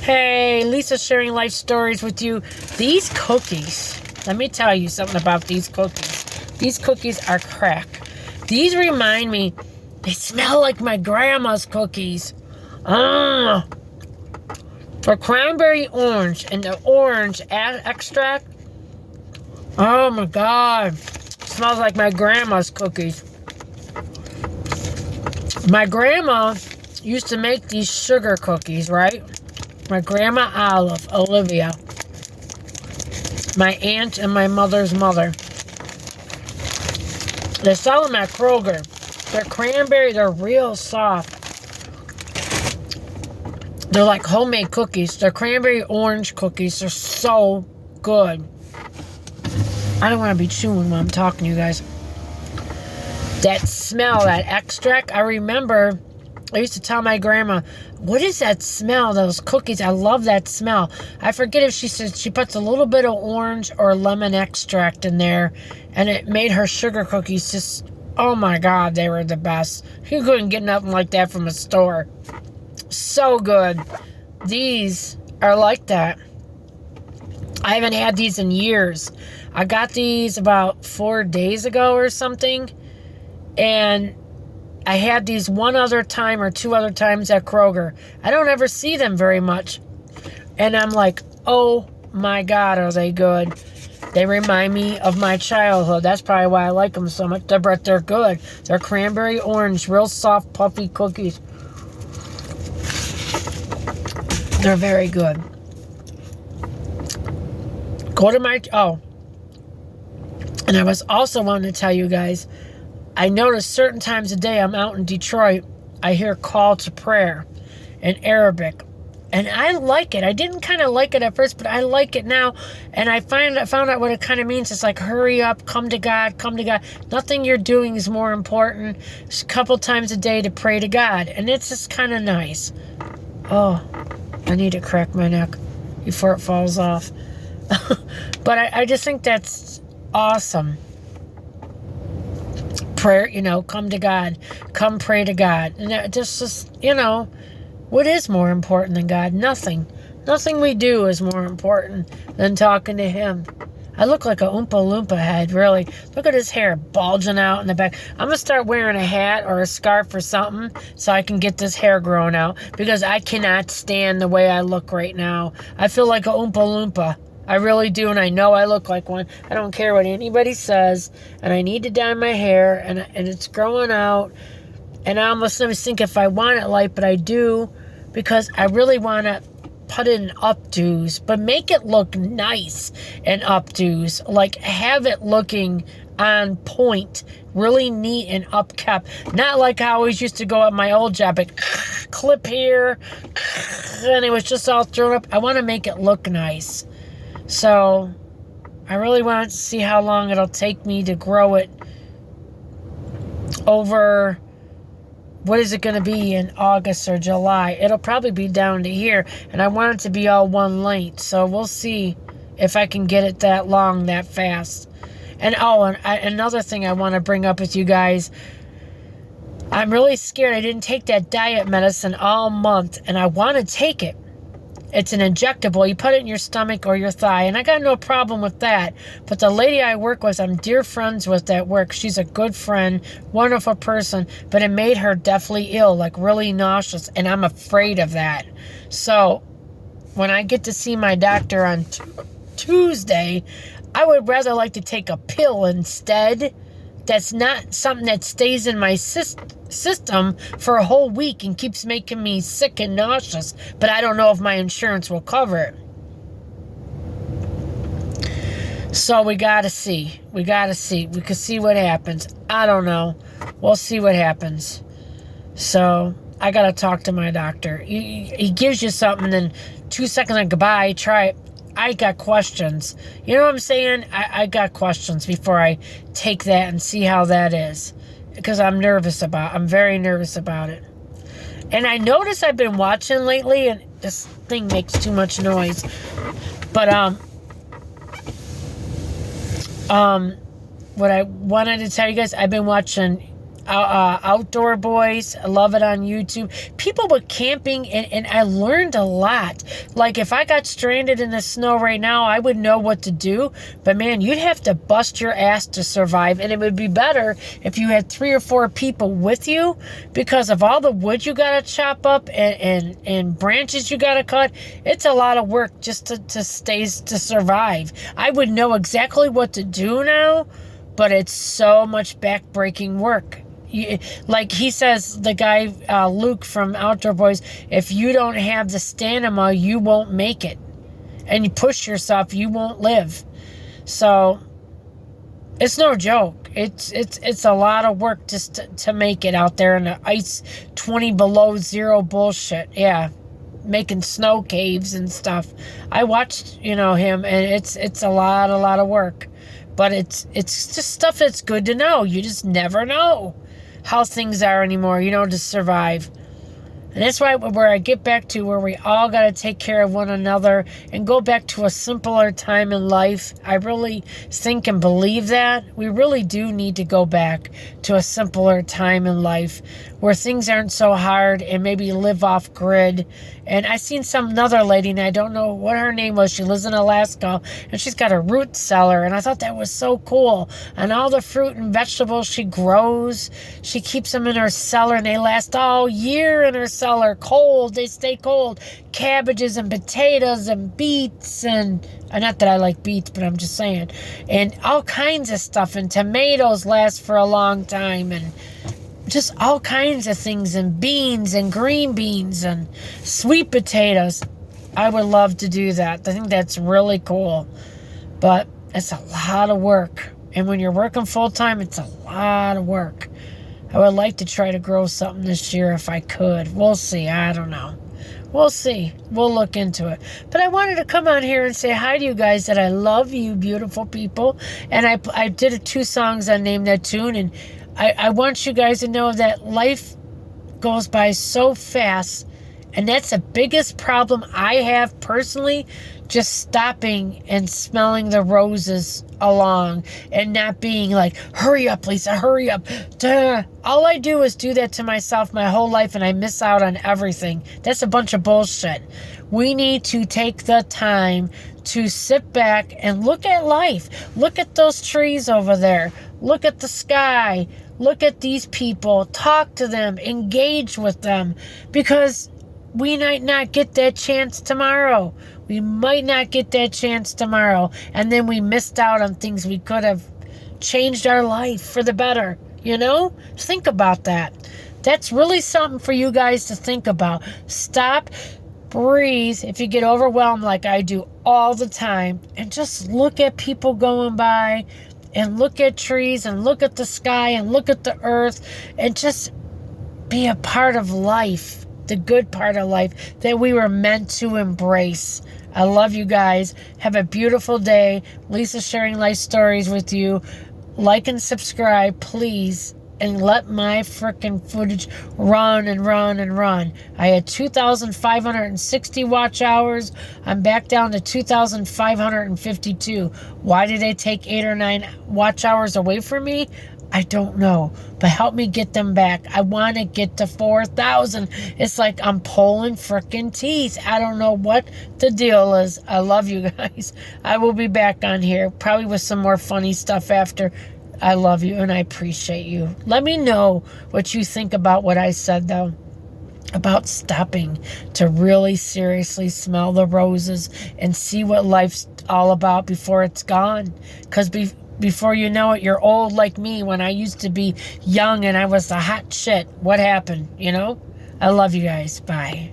Hey, Lisa sharing life stories with you. These cookies, let me tell you something about these cookies. These cookies are crack. These remind me, they smell like my grandma's cookies. The cranberry orange and the orange extract. Oh my God. Smells like my grandma's cookies. My grandma used to make these sugar cookies, right? My grandma Olivia, my aunt and my mother's mother. They sell them at Kroger. They're cranberry, they're real soft. They're like homemade cookies. They're cranberry orange cookies. They're so good. I don't want to be chewing when I'm talking to you guys. That smell, that extract, I remember I used to tell my grandma, what is that smell, those cookies? I love that smell. I forget if she said she puts a little bit of orange or lemon extract in there, and it made her sugar cookies just, oh my God, they were the best. You couldn't get nothing like that from a store. So good. These are like that. I haven't had these in years. I got these about 4 days ago or something, and I had these one other time or two other times at Kroger. I don't ever see them very much. And I'm like, oh my God, are they good? They remind me of my childhood. That's probably why I like them so much. But they're good. They're cranberry orange, real soft, puffy cookies. They're very good. Go to my, and I was also wanting to tell you guys, I notice certain times of day I'm out in Detroit, I hear call to prayer in Arabic. And I like it. I didn't kind of like it at first, but I like it now. And I found out what it kind of means. It's like, hurry up, come to God, come to God. Nothing you're doing is more important. It's a couple times a day to pray to God. And it's just kind of nice. Oh, I need to crack my neck before it falls off. But I just think that's awesome. Prayer, come to God, come pray to God. And that just, what is more important than God? Nothing. Nothing we do is more important than talking to Him. I look like a Oompa Loompa head, really. Look at his hair bulging out in the back. I'm going to start wearing a hat or a scarf or something so I can get this hair growing out, because I cannot stand the way I look right now. I feel like a Oompa Loompa. I really do, and I know I look like one. I don't care what anybody says, and I need to dye my hair, and it's growing out, and I almost never think if I want it light, but I do, because I really want to put it in updos, but make it look nice in updos, like have it looking on point, really neat and upkept, not like I always used to go at my old job, but clip here, and it was just all thrown up. I want to make it look nice. So, I really want to see how long it'll take me to grow it over, what is it going to be in August or July? It'll probably be down to here, and I want it to be all one length. So, we'll see if I can get it that long, that fast. And, another thing I want to bring up with you guys, I'm really scared. I didn't take that diet medicine all month, and I want to take it. It's an injectable. You put it in your stomach or your thigh, and I got no problem with that. But the lady I work with, I'm dear friends with at work. She's a good friend, wonderful person, but it made her deathly ill, like really nauseous, and I'm afraid of that. So when I get to see my doctor on Tuesday, I would rather like to take a pill instead. That's not something that stays in my system for a whole week and keeps making me sick and nauseous. But I don't know if my insurance will cover it. So we got to see. We can see what happens. I don't know. We'll see what happens. So I got to talk to my doctor. He gives you something, and then 2 seconds like, goodbye, try it. I got questions. You know what I'm saying? I got questions before I take that and see how that is. Because I'm very nervous about it. And I notice I've been watching lately, and this thing makes too much noise. But, what I wanted to tell you guys, I've been watching Outdoor Boys. I love it on YouTube. People with camping, and I learned a lot. Like, if I got stranded in the snow right now, I would know what to do. But man, you'd have to bust your ass to survive. And it would be better if you had 3 or 4 people with you, because of all the wood you got to chop up and branches you got to cut. It's a lot of work just to survive. I would know exactly what to do now, but it's so much back-breaking work. Like he says, the guy, Luke from Outdoor Boys, if you don't have the stamina, you won't make it. And you push yourself, you won't live. So, it's no joke. It's a lot of work just to make it out there in the ice 20 below zero bullshit. Yeah. Making snow caves and stuff. I watched, him, and it's a lot of work. But it's just stuff that's good to know. You just never know how things are anymore, to survive. And that's why where I get back to where we all got to take care of one another and go back to a simpler time in life. I really think and believe that. We really do need to go back to a simpler time in life where things aren't so hard and maybe live off grid. And I seen another lady, and I don't know what her name was. She lives in Alaska, and she's got a root cellar, and I thought that was so cool. And all the fruit and vegetables she grows, she keeps them in her cellar, and they last all year in her cellar. Cold, they stay cold. Cabbages and potatoes and beets, and not that I like beets, but I'm just saying. And all kinds of stuff, and tomatoes last for a long time, and just all kinds of things, and beans and green beans and sweet potatoes. I would love to do that. I think that's really cool. But it's a lot of work. And when you're working full time, it's a lot of work. I would like to try to grow something this year if I could. We'll see. I don't know. We'll see. We'll look into it. But I wanted to come on here and say hi to you guys, that I love you, beautiful people. And I did 2 songs on Name That Tune, and I want you guys to know that life goes by so fast, and that's the biggest problem I have personally, just stopping and smelling the roses along and not being like, hurry up, Lisa, hurry up. Duh. All I do is do that to myself my whole life, and I miss out on everything. That's a bunch of bullshit. We need to take the time to sit back and look at life. Look at those trees over there. Look at the sky. Look at these people, talk to them, engage with them, because we might not get that chance tomorrow. We might not get that chance tomorrow, and then we missed out on things we could have changed our life for the better, Think about that. That's really something for you guys to think about. Stop, breathe if you get overwhelmed like I do all the time, and just look at people going by, and look at trees, and look at the sky, and look at the earth, and just be a part of life, the good part of life that we were meant to embrace. I love you guys. Have a beautiful day. Lisa sharing life stories with you. Like and subscribe, please, and let my freaking footage run and run and run. I had 2,560 watch hours. I'm back down to 2,552. Why did they take 8 or 9 watch hours away from me? I don't know, but help me get them back. I want to get to 4,000. It's like I'm pulling freaking teeth. I don't know what the deal is. I love you guys. I will be back on here, probably with some more funny stuff after. I love you, and I appreciate you. Let me know what you think about what I said, though, about stopping to really seriously smell the roses and see what life's all about before it's gone. Because before you know it, you're old like me when I used to be young and I was the hot shit. What happened, I love you guys. Bye.